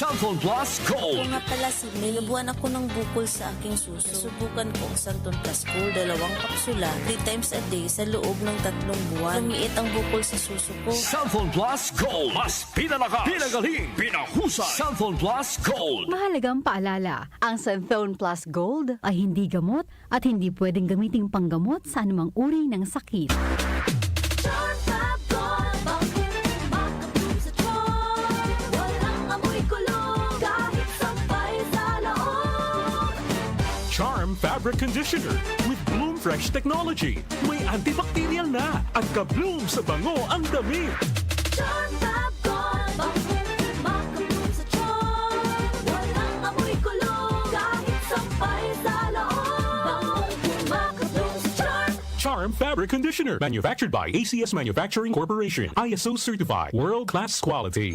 Cellphone Plus Ako Gold. nga pala si May, nabuhan ako ng bukol sa aking suso. Subukan ko ang Santon Plus Gold, 2 kapsula, 3 times a day sa loob ng 3 buwan. Lumiit ang bukol sa suso ko. Cellphone Plus Gold. Mas pinalakas, pinagaling, pinahusay. Cellphone Plus Gold. Mahalagang paalala, ang Santhone Plus Gold ay hindi gamot at hindi pwedeng gamiting panggamot sa anumang uri ng sakit. Charm Fabric Conditioner with Bloom Fresh Technology. May antibacterial na at ka-bloom sa bango ang damit. Charm Fabric Conditioner. Manufactured by ACS Manufacturing Corporation. ISO certified. World-class quality.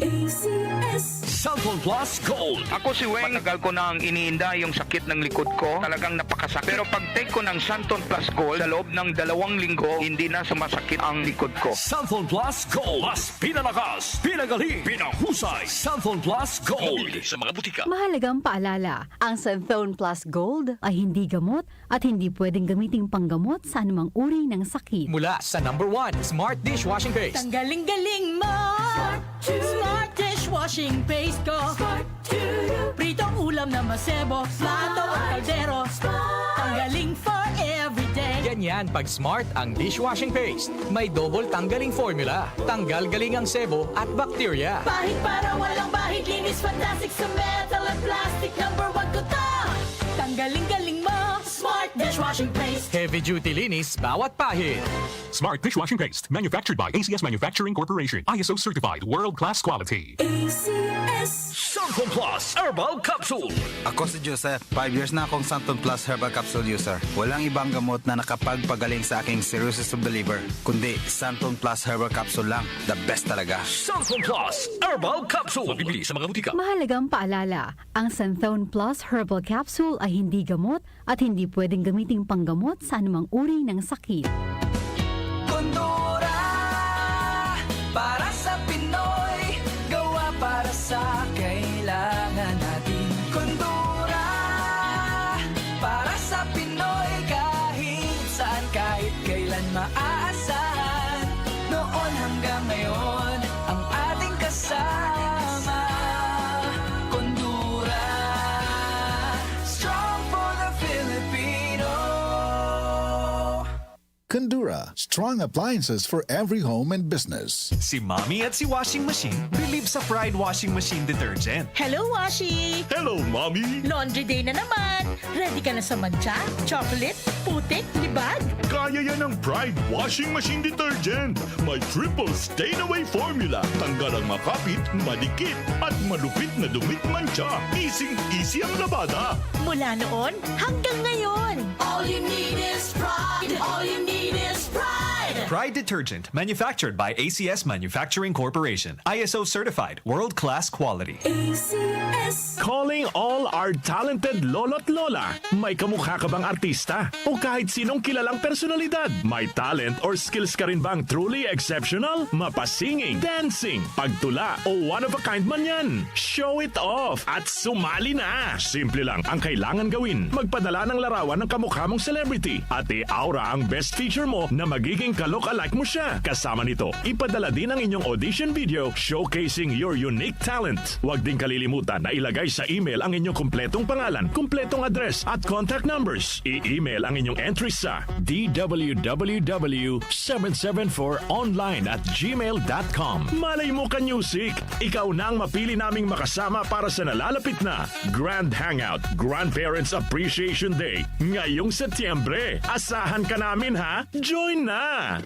Cellphone Plus Gold. Ako si Weng, matagal ko nang iniinda yung sakit ng likod ko. Talagang napakasakit. Pero pag take ko ng Santon Plus Gold, sa loob ng 2 linggo, hindi na sumasakit ang likod ko. Cellphone Plus Gold. Mas pinalakas, pinagaling, pinahusay. Cellphone Plus Gold. Sa mga butika. Mahalagang paalala, ang Santhone Plus Gold ay hindi gamot at hindi pwedeng gamiting panggamot sa anumang uri ng sakit. Mula sa #1 Smart Dishwashing Paste. Ang galing-galing mo! Smart dishwashing paste ko. Pritong ulam na masebo, plato at kaldero. Tanggaling for everyday. Ganyan pag Smart ang dishwashing paste. May double tanggaling formula. Tanggal galing ang sebo at bakterya. Bahid para walang bahid, linis fantastic sa metal at plastic. #1 ko to! Tanggaling-galing mo! Smart dishwashing paste. Heavy duty linis bawat pahid. Smart Dishwashing Paste. Manufactured by ACS Manufacturing Corporation. ISO certified. World-class quality. Cellphone Plus Herbal Capsule. Ako si Joseph. 5 years na akong Santon Plus Herbal Capsule user. Walang ibang gamot na nakapagpagaling sa aking cirrhosis of the liver, kundi Santon Plus Herbal Capsule lang. The best talaga. Cellphone Plus Herbal Capsule. Mabibili sa mga butika. Mahalagang paalala, ang Santhone Plus Herbal Capsule ay hindi gamot at hindi pwedeng gamiting panggamot sa anumang uri ng sakit. Kondura para sa Pinoy, gawa para sa kailangan natin. Kondura para sa Pinoy, kahit saan, kahit kailan maaasahan. Noon hanggang ngayon, ang ating kasama. Kondura, strong for the Filipino. Kondura, strong appliances for every home and business. Si Mommy at si Washing Machine believe sa Pride Washing Machine Detergent. Hello, Washi! Hello, Mommy! Laundry day na naman! Ready ka na sa mancha, chocolate, putik, libag? Kaya yan ang Pride Washing Machine Detergent. May triple stain-away formula. Tanggal ang makapit, madikit, at malupit na dumit mancha. Easy ang labada. Mula noon hanggang ngayon. All you need is pride. All you need is pride. Pride Detergent, manufactured by ACS Manufacturing Corporation. ISO certified, world-class quality. Calling all our talented lolo't lola. May kamukha ka bang artista? O kahit sinong kilalang personalidad? May talent or skills ka rin bang truly exceptional? Mapasinging, dancing, pagtula, o one of a kind man yan? Show it off at sumali na! Simple lang ang kailangan gawin. Magpadala ng larawan ng kamukha mong celebrity at i-aura ang best feature mo na magiging kalok-alike mo siya. Kasama nito, ipadala din ang inyong audition video showcasing your unique talent. Huwag din kalilimutan na ilagay sa email ang inyong kumpletong pangalan, kumpletong address at contact numbers. I-email ang inyong entries sa dww774online@gmail.com. Malay mo ka music! Ikaw na ang mapili naming makasama para sa nalalapit na Grand Hangout Grandparents Appreciation Day ngayong Setyembre. Asahan ka namin ha! Join na!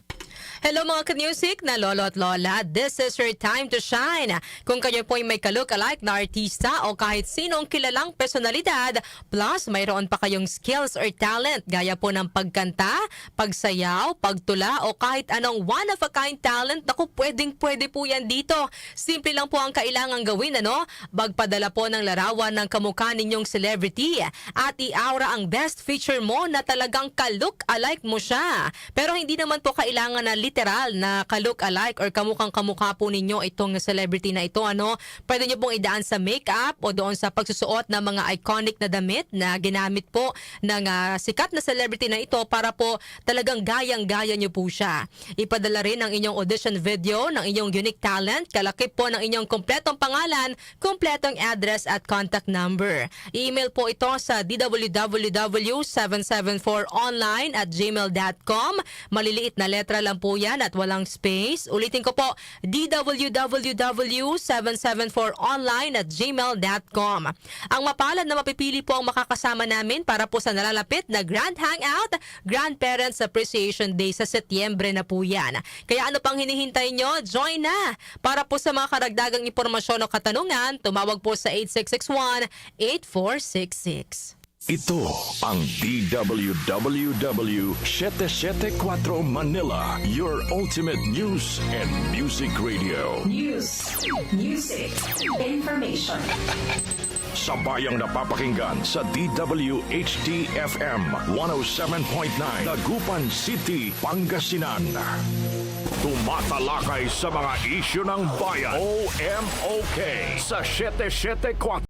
Hello mga ka-music na lolo at lola, this is your time to shine. Kung kayo po'y may ka-look-alike na artista o kahit sinong kilalang personalidad, plus mayroon pa kayong skills or talent gaya po ng pagkanta, pagsayaw, pagtula o kahit anong one-of-a-kind talent, naku pwedeng-pwede po yan dito. Simple lang po ang kailangan gawin, ano? Magpadala po ng larawan ng kamukha ninyong celebrity at i-aura ang best feature mo na talagang ka-look-alike mo siya. Pero hindi naman po kailangan na literal na ka-look-alike or kamukhang-kamukha po ninyo itong celebrity na ito, ano, pwede nyo pong idaan sa makeup o doon sa pagsusuot ng mga iconic na damit na ginamit po ng sikat na celebrity na ito para po talagang gayang-gaya nyo po siya. Ipadala rin ang inyong audition video ng inyong unique talent, kalakip po ng inyong kompletong pangalan, kompletong address at contact number. I-email po ito sa dwww774online@gmail.com. Maliliit na letra lang po yan at walang space. Ulitin ko po, dwww774online@gmail.com. Ang mapalad na mapipili po ang makakasama namin para po sa nalalapit na Grand Hangout, Grandparents Appreciation Day sa Setyembre na po yan. Kaya ano pang hinihintay nyo? Join na! Para po sa mga karagdagang impormasyon o katanungan, tumawag po sa 8661-8466. Ito ang DWWW 774 Manila, your ultimate news and music radio. News, music, information. Sabayang napapakinggan sa DWHD-FM 107.9 Dagupan City, Pangasinan. Tumatalakay sa mga isyu ng bayan. OMOK sa 774